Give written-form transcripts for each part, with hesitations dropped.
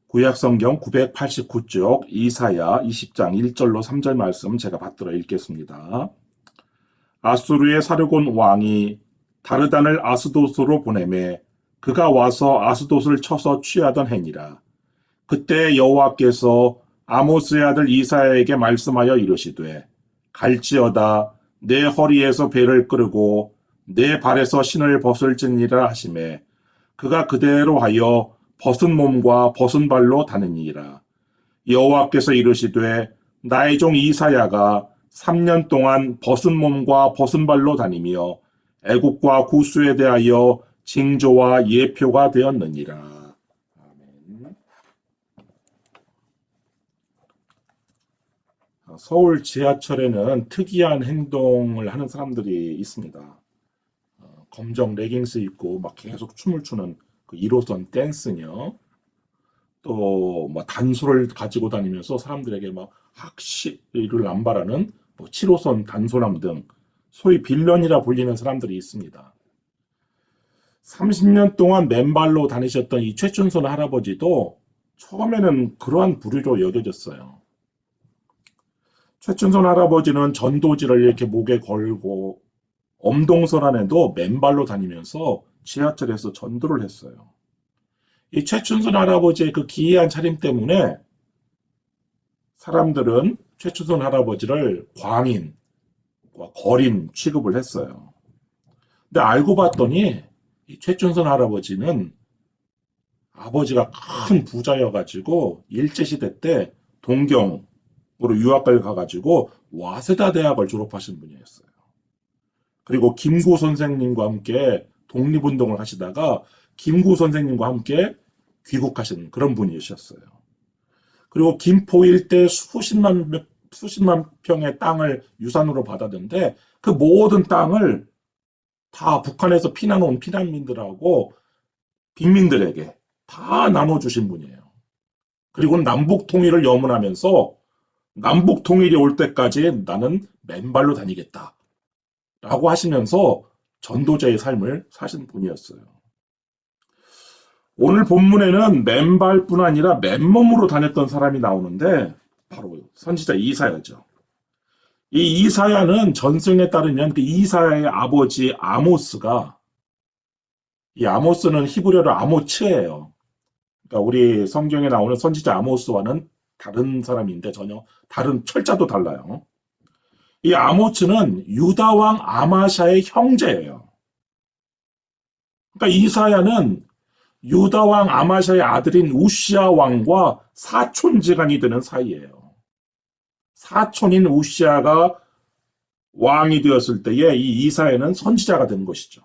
구약성경 989쪽 이사야 20장 1절로 3절 말씀 제가 받들어 읽겠습니다. 아수르의 사르곤 왕이 다르단을 아스돗으로 보내매 그가 와서 아스돗을 쳐서 취하던 해니라. 그때 여호와께서 아모스의 아들 이사야에게 말씀하여 이르시되 갈지어다 내 허리에서 배를 끄르고 내 발에서 신을 벗을지니라 하시매 그가 그대로 하여 벗은 몸과 벗은 발로 다니니라. 여호와께서 이르시되 나의 종 이사야가 3년 동안 벗은 몸과 벗은 발로 다니며 애국과 구스에 대하여 징조와 예표가 되었느니라. 아멘. 서울 지하철에는 특이한 행동을 하는 사람들이 있습니다. 검정 레깅스 입고 막 계속 춤을 추는 그 1호선 댄스녀, 또 뭐 단소를 가지고 다니면서 사람들에게 막 학시를 남발하는 뭐 7호선 단소남 등 소위 빌런이라 불리는 사람들이 있습니다. 30년 동안 맨발로 다니셨던 이 최춘선 할아버지도 처음에는 그러한 부류로 여겨졌어요. 최춘선 할아버지는 전도지를 이렇게 목에 걸고 엄동설안에도 맨발로 다니면서 지하철에서 전도를 했어요. 이 최춘선 할아버지의 그 기이한 차림 때문에 사람들은 최춘선 할아버지를 광인, 거린 취급을 했어요. 근데 알고 봤더니 이 최춘선 할아버지는 아버지가 큰 부자여가지고 일제시대 때 동경으로 유학을 가가지고 와세다 대학을 졸업하신 분이었어요. 그리고 김구 선생님과 함께 독립운동을 하시다가 김구 선생님과 함께 귀국하신 그런 분이셨어요. 그리고 김포 일대 수십만 평의 땅을 유산으로 받았는데 그 모든 땅을 다 북한에서 피난 온 피난민들하고 빈민들에게 다 나눠주신 분이에요. 그리고 남북 통일을 염원하면서 남북 통일이 올 때까지 나는 맨발로 다니겠다 라고 하시면서 전도자의 삶을 사신 분이었어요. 오늘 본문에는 맨발뿐 아니라 맨몸으로 다녔던 사람이 나오는데 바로 선지자 이사야죠. 이 이사야는 전승에 따르면 그 이사야의 아버지 아모스가, 이 아모스는 히브리어로 아모츠예요. 그러니까 우리 성경에 나오는 선지자 아모스와는 다른 사람인데 전혀 다른 철자도 달라요. 이 아모츠는 유다 왕 아마샤의 형제예요. 그러니까 이사야는 유다 왕 아마샤의 아들인 우시아 왕과 사촌지간이 되는 사이예요. 사촌인 우시아가 왕이 되었을 때에 이 이사야는 선지자가 된 것이죠.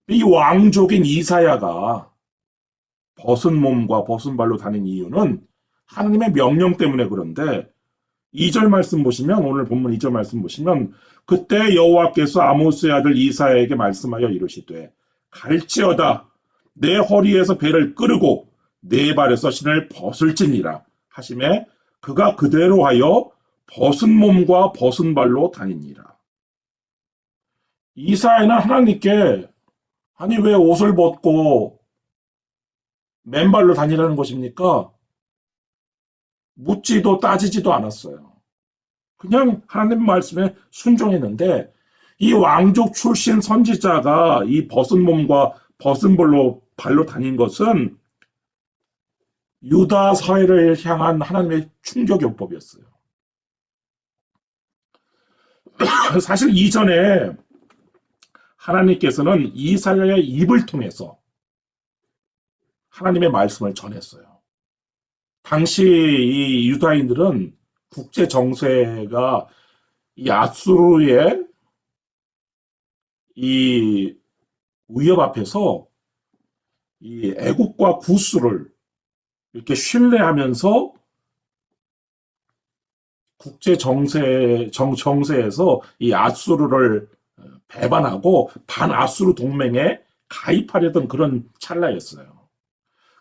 이 왕족인 이사야가 벗은 몸과 벗은 발로 다닌 이유는 하나님의 명령 때문에 그런데 2절 말씀 보시면 오늘 본문 2절 말씀 보시면 그때 여호와께서 아모스의 아들 이사야에게 말씀하여 이르시되 갈지어다 내 허리에서 배를 끄르고 내 발에서 신을 벗을지니라 하시매 그가 그대로 하여 벗은 몸과 벗은 발로 다니니라. 이사야는 하나님께 아니 왜 옷을 벗고 맨발로 다니라는 것입니까? 묻지도 따지지도 않았어요. 그냥 하나님 말씀에 순종했는데 이 왕족 출신 선지자가 이 벗은 몸과 벗은 발로 다닌 것은 유다 사회를 향한 하나님의 충격요법이었어요. 사실 이전에 하나님께서는 이사야의 입을 통해서 하나님의 말씀을 전했어요. 당시 이 유다인들은 국제 정세가 이 아수르의 이 위협 앞에서 이 애국과 구스를 이렇게 신뢰하면서 국제 정세에서 이 아수르를 배반하고 반아수르 동맹에 가입하려던 그런 찰나였어요.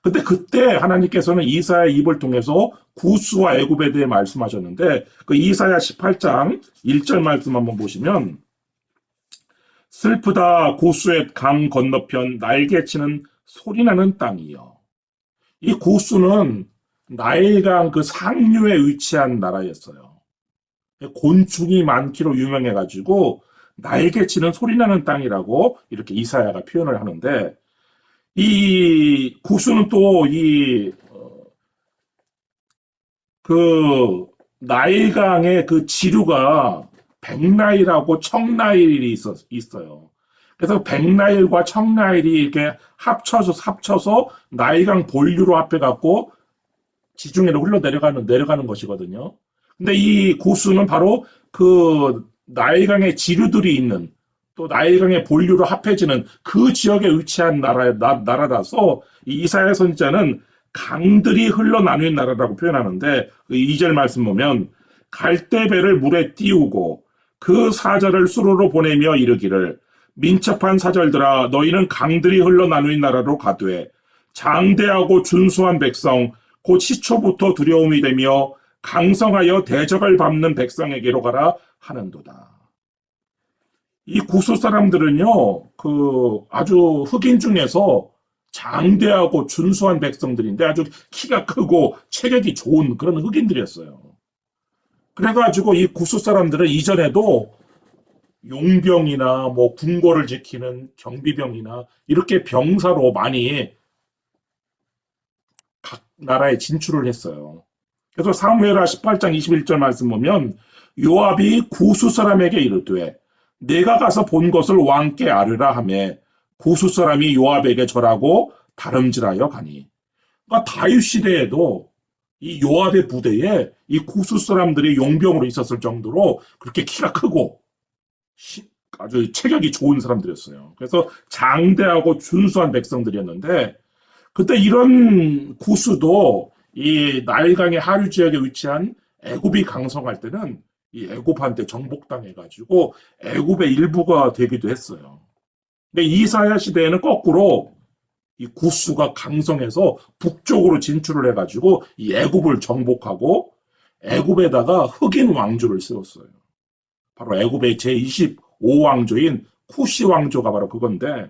근데 그때 하나님께서는 이사야의 입을 통해서 구스와 애굽에 대해 말씀하셨는데 그 이사야 18장 1절 말씀 한번 보시면 슬프다 구스의 강 건너편 날개치는 소리나는 땅이여 이 구스는 나일강 그 상류에 위치한 나라였어요. 곤충이 많기로 유명해가지고 날개치는 소리나는 땅이라고 이렇게 이사야가 표현을 하는데 이 구스는 또 그 나일강의 그 지류가 백나일하고 청나일이 있어요. 그래서 백나일과 청나일이 이렇게 합쳐서 나일강 본류로 합해갖고 지중해로 내려가는 것이거든요. 근데 이 구스는 바로 그 나일강의 지류들이 있는 또 나일강의 본류로 합해지는 그 지역에 위치한 나라라서 이 이사야 선지자는 강들이 흘러나눈 나라라고 표현하는데 그 2절 말씀 보면 갈대배를 물에 띄우고 그 사자를 수로로 보내며 이르기를 민첩한 사절들아 너희는 강들이 흘러나눈 나라로 가되 장대하고 준수한 백성 곧 시초부터 두려움이 되며 강성하여 대적을 밟는 백성에게로 가라 하는도다. 이 구스 사람들은요, 그 아주 흑인 중에서 장대하고 준수한 백성들인데 아주 키가 크고 체격이 좋은 그런 흑인들이었어요. 그래가지고 이 구스 사람들은 이전에도 용병이나 뭐 궁궐을 지키는 경비병이나 이렇게 병사로 많이 각 나라에 진출을 했어요. 그래서 사무엘하 18장 21절 말씀 보면 요압이 구스 사람에게 이르되 내가 가서 본 것을 왕께 아뢰라 하매 구스 사람이 요압에게 절하고 다름질하여 가니. 그러니까 다윗 시대에도 이 요압의 부대에 이 구스 사람들이 용병으로 있었을 정도로 그렇게 키가 크고 아주 체격이 좋은 사람들이었어요. 그래서 장대하고 준수한 백성들이었는데 그때 이런 구스도 이 나일강의 하류 지역에 위치한 애굽이 강성할 때는 이 애굽한테 정복당해가지고 애굽의 일부가 되기도 했어요. 근데 이사야 시대에는 거꾸로 이 구스가 강성해서 북쪽으로 진출을 해가지고 이 애굽을 정복하고 애굽에다가 흑인 왕조를 세웠어요. 바로 애굽의 제25왕조인 쿠시 왕조가 바로 그건데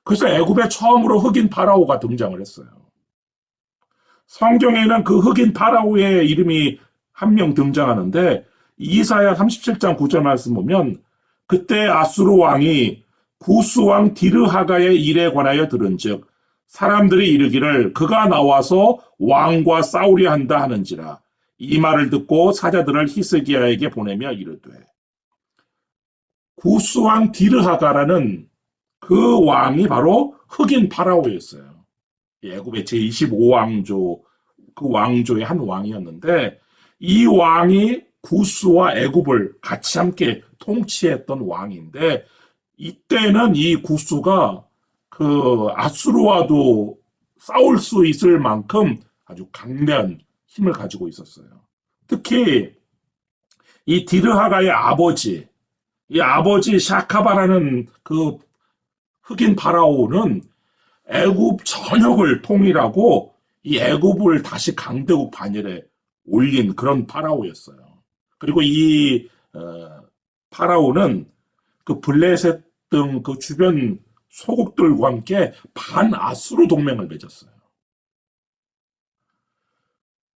그래서 애굽에 처음으로 흑인 파라오가 등장을 했어요. 성경에는 그 흑인 파라오의 이름이 한 명 등장하는데 이사야 37장 9절 말씀 보면 그때 아수르 왕이 구스 왕 디르하가의 일에 관하여 들은즉 사람들이 이르기를 그가 나와서 왕과 싸우려 한다 하는지라 이 말을 듣고 사자들을 히스기야에게 보내며 이르되 구스 왕 디르하가라는 그 왕이 바로 흑인 파라오였어요. 애굽의 제25왕조 그 왕조의 한 왕이었는데 이 왕이 구스와 애굽을 같이 함께 통치했던 왕인데 이때는 이 구스가 그 아수르와도 싸울 수 있을 만큼 아주 강대한 힘을 가지고 있었어요. 특히 이 디르하가의 아버지, 이 아버지 샤카바라는 그 흑인 파라오는 애굽 전역을 통일하고 이 애굽을 다시 강대국 반열에 올린 그런 파라오였어요. 그리고 이 파라오는 그 블레셋 등 그 주변 소국들과 함께 반아수르 동맹을 맺었어요.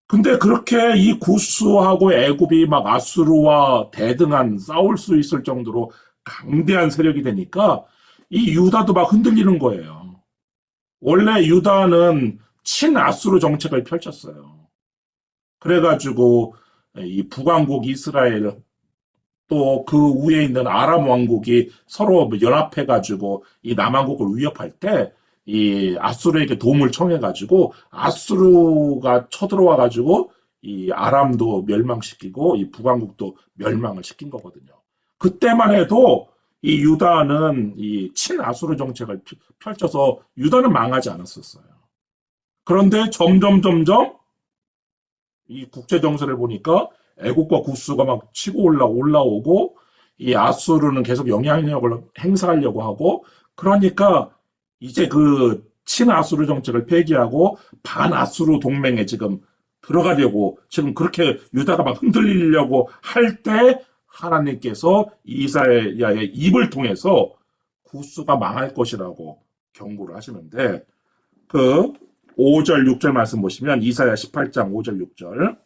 근데 그렇게 이 구스하고 애굽이 막 아수르와 대등한 싸울 수 있을 정도로 강대한 세력이 되니까 이 유다도 막 흔들리는 거예요. 원래 유다는 친아수르 정책을 펼쳤어요. 그래가지고 이 북왕국 이스라엘 또 그 위에 있는 아람 왕국이 서로 연합해가지고 이 남왕국을 위협할 때 이 아수르에게 도움을 청해가지고 아수르가 쳐들어와가지고 이 아람도 멸망시키고 이 북왕국도 멸망을 시킨 거거든요. 그때만 해도 이 유다는 이 친아수르 정책을 펼쳐서 유다는 망하지 않았었어요. 그런데 점점 이 국제 정세를 보니까 애국과 구스가 막 치고 올라오고 이 아수르는 계속 영향력을 행사하려고 하고 그러니까 이제 그 친아수르 정책을 폐기하고 반아수르 동맹에 지금 들어가려고 지금 그렇게 유다가 막 흔들리려고 할 때 하나님께서 이사야의 입을 통해서 구스가 망할 것이라고 경고를 하시는데 그 5절, 6절 말씀 보시면 이사야 18장 5절, 6절.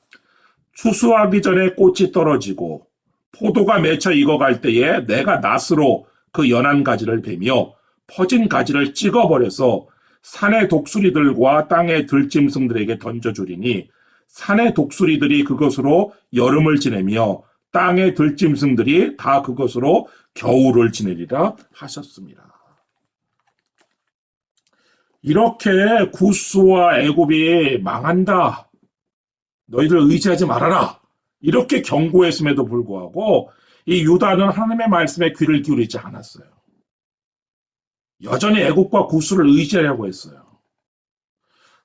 추수하기 전에 꽃이 떨어지고 포도가 맺혀 익어갈 때에 내가 낫으로 그 연한 가지를 베며 퍼진 가지를 찍어버려서 산의 독수리들과 땅의 들짐승들에게 던져주리니 산의 독수리들이 그것으로 여름을 지내며 땅의 들짐승들이 다 그것으로 겨울을 지내리라 하셨습니다. 이렇게 구스와 애굽이 망한다. 너희들 의지하지 말아라. 이렇게 경고했음에도 불구하고 이 유다는 하나님의 말씀에 귀를 기울이지 않았어요. 여전히 애굽과 구스를 의지하려고 했어요.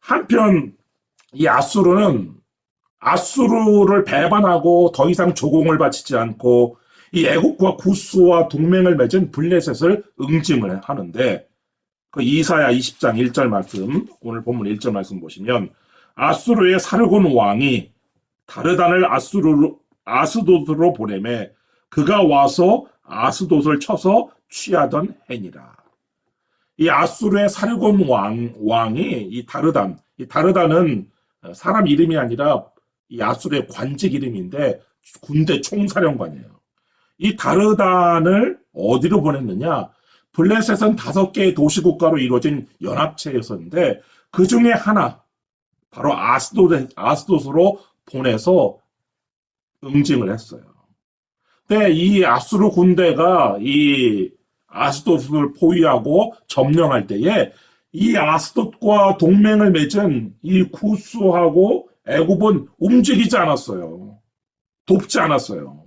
한편 이 아수르를 배반하고 더 이상 조공을 바치지 않고 이 애굽과 구스와 동맹을 맺은 블레셋을 응징을 하는데 그 이사야 20장 1절 말씀, 오늘 본문 1절 말씀 보시면 아수르의 사르곤 왕이 다르단을 아스돗으로 보내매 그가 와서 아스돗을 쳐서 취하던 해니라. 이 아수르의 사르곤 왕이 이 다르단은 사람 이름이 아니라 이 아수르의 관직 이름인데 군대 총사령관이에요. 이 다르단을 어디로 보냈느냐? 블레셋은 5개의 도시국가로 이루어진 연합체였었는데 그 중에 하나 바로 아스돗으로 보내서 응징을 했어요. 근데 이 아수르 군대가 이 아스돗을 포위하고 점령할 때에 이 아스돗과 동맹을 맺은 이 구스하고 애굽은 움직이지 않았어요. 돕지 않았어요.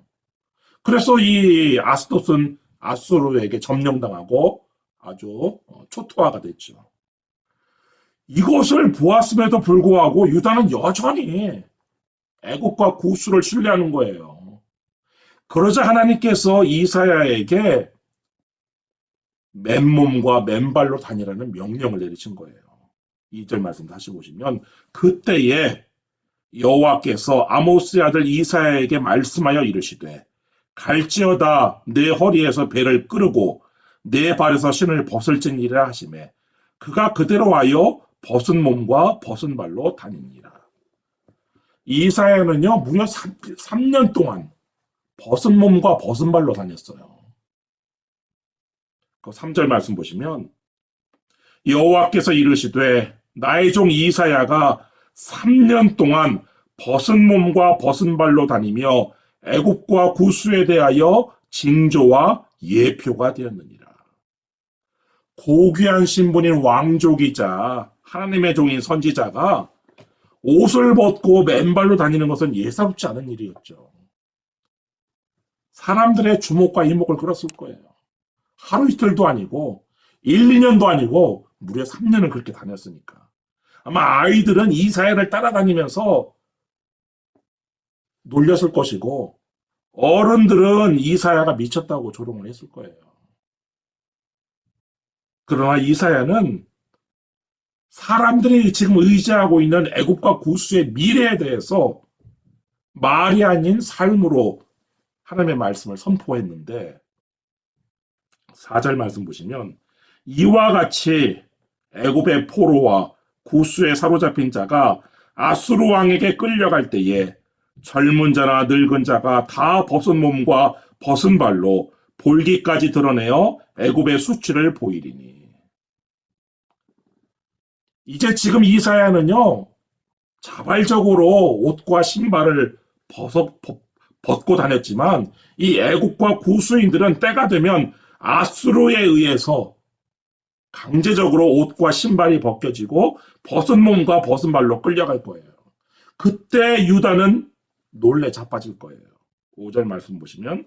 그래서 이 아스돗은 아수르에게 점령당하고 아주 초토화가 됐죠. 이것을 보았음에도 불구하고 유다는 여전히 애굽과 구스를 신뢰하는 거예요. 그러자 하나님께서 이사야에게 맨몸과 맨발로 다니라는 명령을 내리신 거예요. 2절 말씀 다시 보시면 그때에 여호와께서 아모스의 아들 이사야에게 말씀하여 이르시되 갈지어다 내 허리에서 배를 끄르고 내 발에서 신을 벗을지니라 하시매 그가 그대로 하여 벗은 몸과 벗은 발로 다니니라. 이사야는요 무려 3년 동안 벗은 몸과 벗은 발로 다녔어요. 그 3절 말씀 보시면 여호와께서 이르시되 나의 종 이사야가 3년 동안 벗은 몸과 벗은 발로 다니며 애굽과 구스에 대하여 징조와 예표가 되었느니라. 고귀한 신분인 왕족이자 하나님의 종인 선지자가 옷을 벗고 맨발로 다니는 것은 예사롭지 않은 일이었죠. 사람들의 주목과 이목을 끌었을 거예요. 하루 이틀도 아니고 1, 2년도 아니고 무려 3년을 그렇게 다녔으니까. 아마 아이들은 이사야를 따라다니면서 놀렸을 것이고 어른들은 이사야가 미쳤다고 조롱을 했을 거예요. 그러나 이사야는 사람들이 지금 의지하고 있는 애굽과 구스의 미래에 대해서 말이 아닌 삶으로 하나님의 말씀을 선포했는데 4절 말씀 보시면 이와 같이 애굽의 포로와 구스에 사로잡힌 자가 아수르 왕에게 끌려갈 때에 젊은 자나 늙은 자가 다 벗은 몸과 벗은 발로 볼기까지 드러내어 애굽의 수치를 보이리니. 이제 지금 이사야는요 자발적으로 옷과 신발을 벗고 다녔지만 이 애국과 구스인들은 때가 되면 아수르에 의해서 강제적으로 옷과 신발이 벗겨지고 벗은 몸과 벗은 발로 끌려갈 거예요. 그때 유다는 놀래 자빠질 거예요. 5절 말씀 보시면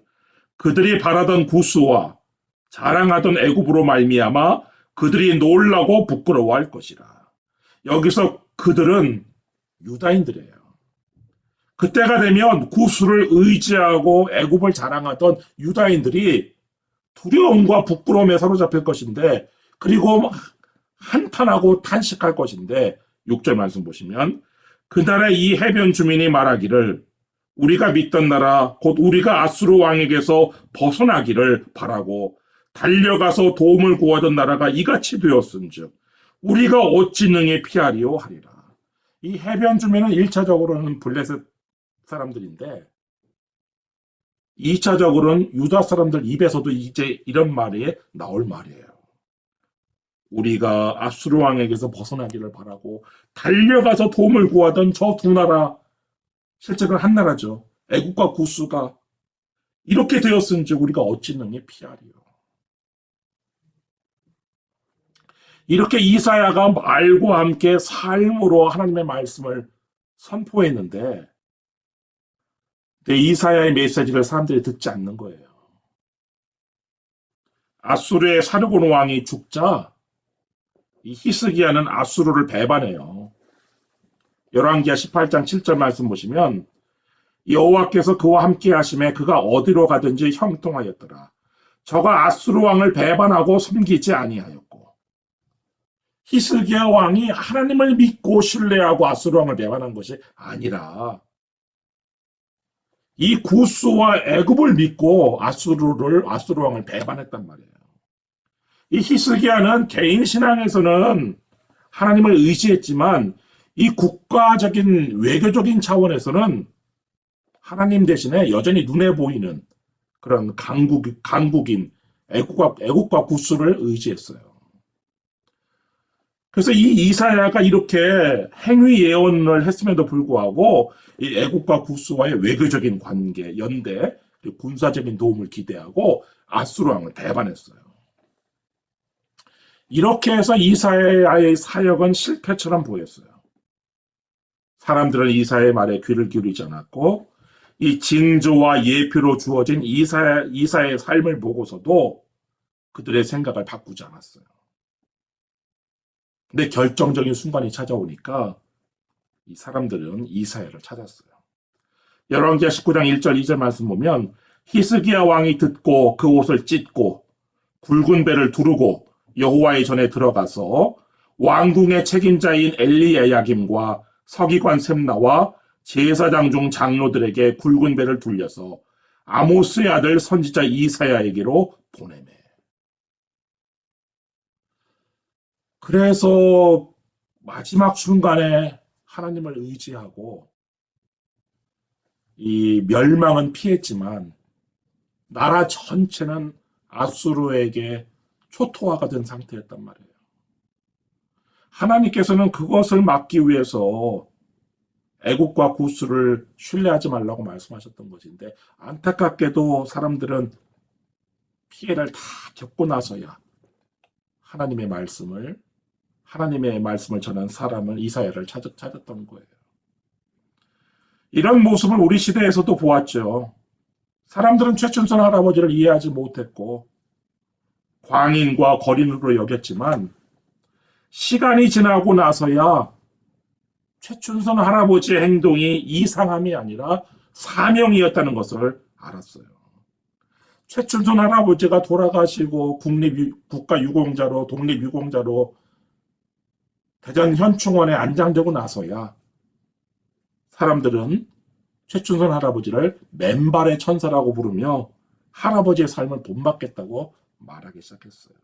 그들이 바라던 구스와 자랑하던 애굽으로 말미암아 그들이 놀라고 부끄러워할 것이라. 여기서 그들은 유다인들이에요. 그때가 되면 구스를 의지하고 애굽을 자랑하던 유다인들이 두려움과 부끄러움에 사로잡힐 것인데 그리고 한탄하고 탄식할 것인데 6절 말씀 보시면 그날에 이 해변 주민이 말하기를 우리가 믿던 나라 곧 우리가 아수르 왕에게서 벗어나기를 바라고 달려가서 도움을 구하던 나라가 이같이 되었은즉 우리가 어찌 능히 피하리오 하리라. 이 해변 주민은 1차적으로는 블레셋 사람들인데 2차적으로는 유다 사람들 입에서도 이제 이런 말이 나올 말이에요. 우리가 아수르 왕에게서 벗어나기를 바라고 달려가서 도움을 구하던 저 두 나라, 실제는 한 나라죠. 애국과 구스가 이렇게 되었은즉 우리가 어찌 능히 피하리요. 이렇게 이사야가 말과 함께 삶으로 하나님의 말씀을 선포했는데 이사야의 메시지를 사람들이 듣지 않는 거예요. 아수르의 사르곤 왕이 죽자 이 히스기야는 아수르를 배반해요. 열왕기하 18장 7절 말씀 보시면 여호와께서 그와 함께 하심에 그가 어디로 가든지 형통하였더라. 저가 아수르 왕을 배반하고 섬기지 아니하였고 히스기야 왕이 하나님을 믿고 신뢰하고 아수르 왕을 배반한 것이 아니라 이 구스와 애굽을 믿고 아수르 왕을 배반했단 말이에요. 이 히스기야는 개인 신앙에서는 하나님을 의지했지만 이 국가적인 외교적인 차원에서는 하나님 대신에 여전히 눈에 보이는 그런 강국인 애국과 구스를 의지했어요. 그래서 이 이사야가 이렇게 행위 예언을 했음에도 불구하고 이 애국과 구스와의 외교적인 관계, 연대, 그리고 군사적인 도움을 기대하고 아수르 왕을 배반했어요. 이렇게 해서 이사야의 사역은 실패처럼 보였어요. 사람들은 이사야의 말에 귀를 기울이지 않았고 이 징조와 예표로 주어진 이사야의 삶을 보고서도 그들의 생각을 바꾸지 않았어요. 근데 결정적인 순간이 찾아오니까 이 사람들은 이사야를 찾았어요. 열왕기하 19장 1절 2절 말씀 보면 히스기야 왕이 듣고 그 옷을 찢고 굵은 배를 두르고 여호와의 전에 들어가서 왕궁의 책임자인 엘리야김과 서기관 셈나와 제사장 중 장로들에게 굵은 배를 둘려서 아모스의 아들 선지자 이사야에게로 보내매. 그래서 마지막 순간에 하나님을 의지하고 이 멸망은 피했지만 나라 전체는 아수르에게 초토화가 된 상태였단 말이에요. 하나님께서는 그것을 막기 위해서 애국과 구스를 신뢰하지 말라고 말씀하셨던 것인데 안타깝게도 사람들은 피해를 다 겪고 나서야 하나님의 말씀을 전한 사람은 이사야를 찾았던 거예요. 이런 모습을 우리 시대에서도 보았죠. 사람들은 최춘선 할아버지를 이해하지 못했고 광인과 거린으로 여겼지만 시간이 지나고 나서야 최춘선 할아버지의 행동이 이상함이 아니라 사명이었다는 것을 알았어요. 최춘선 할아버지가 돌아가시고 국가유공자로 독립유공자로 대전 현충원에 안장되고 나서야 사람들은 최춘선 할아버지를 맨발의 천사라고 부르며 할아버지의 삶을 본받겠다고 말하기 시작했어요.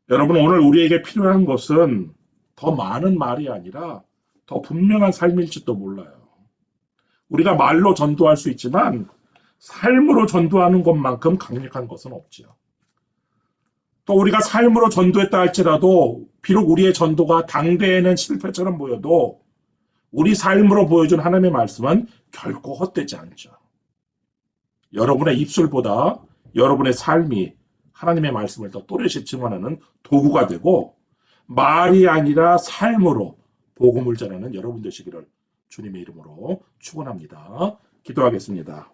여러분, 오늘 우리에게 필요한 것은 더 많은 말이 아니라 더 분명한 삶일지도 몰라요. 우리가 말로 전도할 수 있지만 삶으로 전도하는 것만큼 강력한 것은 없지요. 또 우리가 삶으로 전도했다 할지라도 비록 우리의 전도가 당대에는 실패처럼 보여도 우리 삶으로 보여준 하나님의 말씀은 결코 헛되지 않죠. 여러분의 입술보다 여러분의 삶이 하나님의 말씀을 더 또렷이 증언하는 도구가 되고 말이 아니라 삶으로 복음을 전하는 여러분 되시기를 주님의 이름으로 축원합니다. 기도하겠습니다.